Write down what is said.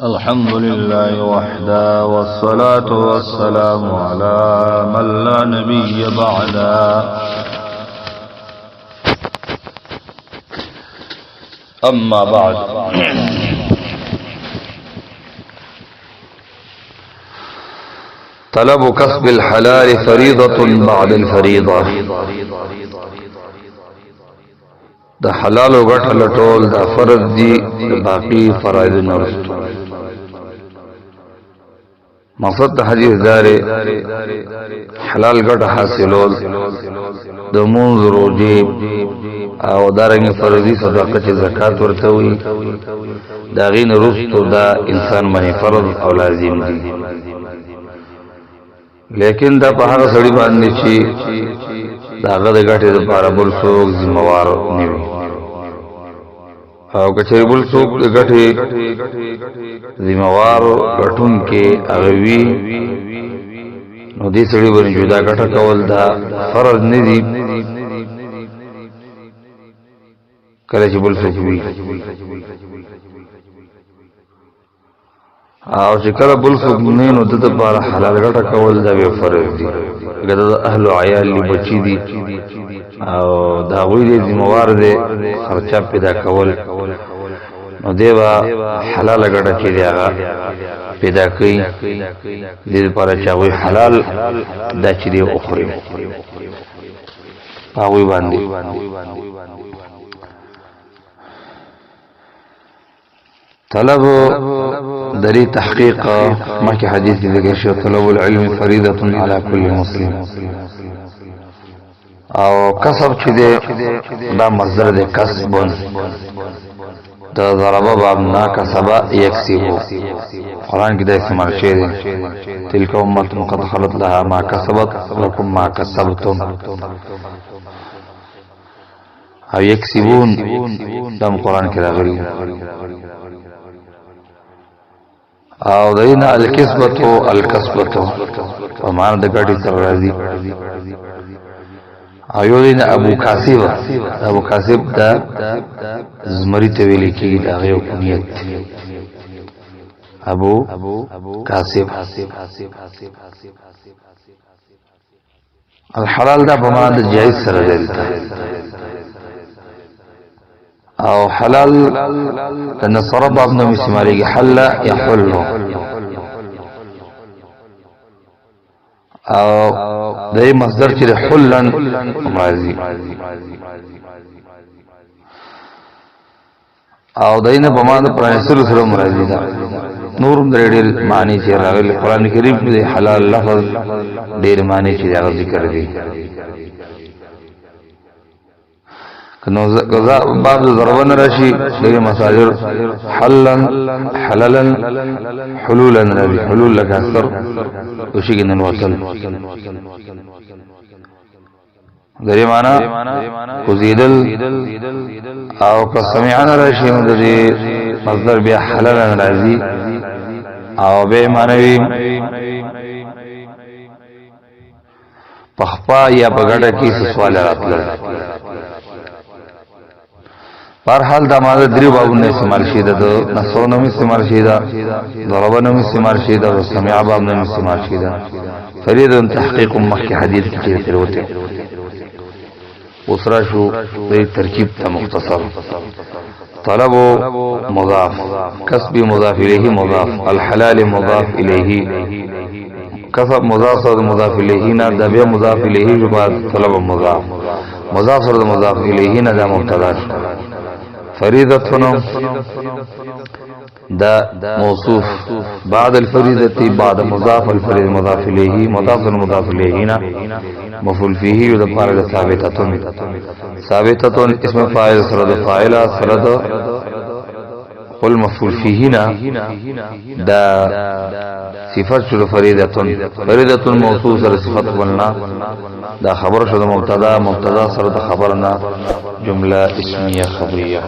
الحمد لله وحده والصلاة والسلام على من لا نبي بعده. أما بعد، طلب كسب الحلال فريضة بعد الفريضة. دا حلال و غټ لټول دا فرض دي، باقی فرائض نورستو. مقصد دا حدیث داره حلال غټ حاصلول د منځ روزي او دارنګ فرضي صدقه چې زکات ورته وي، دا غین رستو دا انسان باندې فرض او لازم دي. لیکن دا په هغه سړي باندې چې داغه د غټې لپاره بل څوک ذمہوار نه وي، او کچې بل څوک د غټې ذمہوار غټون کې هغه وي، نو دې سړي باندې جدا غټه کول دا فرض نه دي. کله چې بل څوک وي او چې کله بل څوک نه، نو د لپاره حلال غټه کول دا به فرض دي. ګدا اهل عیال لی بچی دي او دا وی دي ذمہوار دي خرچه پیدا کول، نو دیوا حلال غټه چې دی هغه پیدا کوي. دې لپاره چې وی حلال دا چې دی اخري هغه باندې طلب دری تحقیق مکه حدیث ذکر شو، طلب العلم فریضه علی کل مسلم. او کسب چې دی دا مصدر دی کسبون، دا ضربه باب نا کسبا یکسبو، قرآن کې دا استعمال شوی دی. تلک امت قد خلت لها ما کسبت لکم ما کسبتم، او یکسبون دا قرآن کې راغلی. او دینا الکسبتو الکسبتو په معنا د ګډي سره راځي. او یو دینا ابو کاسب دا زمری ته ویل کېږي، دا یو کنیت ابو کاسب. الحلال دا په معنا د جایز سره راځي، او حلال تنصر باب نوم استعمالی حل يحل، او دای مصدر چې حلن راځي، او دینه په معنا پرانسل سره مرادي ده. نورم درې ډېر معنی چې راغلي قران کریم کې حلال لفظ ډېر معنی چې ذکر دي. نو باب ضربن راشي دغه مساجر حلن حللا حلولا نبي حلول لك اثر وشيغن الوصل درې معنا کوزیدل او قسمعنا راشي د مصدر بیا حللا راځي، او به معنی پخپا یا بغړه کې سوال راتل. پر حال دا ماده دریو بابونه استعمال شیده، دو نصرونم استعمال شیده، ضربنم استعمال شیده، و سمع بابنم استعمال شیده. فریدن تحقیق مخی حدیث کی تروته اسرا شو دی ترکیب تا مختصر. طلب مضاف، کسب مضاف الیه مضاف، الحلال مضاف الیه، کسب مضاف صد مضاف الیه نا دا بیا مضاف الیه جو بعد طلب مضاف، مضاف صد مضاف الیه نا دا مبتدا. فریضتنا دا موصوف بعد الفریضة بعد مضاف الفریض مضاف الیه، مضاف مضاف الیه مفعول فیه و دا پارد ثابتتن، ثابتتن اسم فاعل سرد فاعل سرد قل مفعول فیه دا صفت شد فریضتن، فریضتن موصوف سر صفت قبلنا، دا خبر شد مبتدا، مبتدا سرد خبرنا جمله اسمیه خبریه.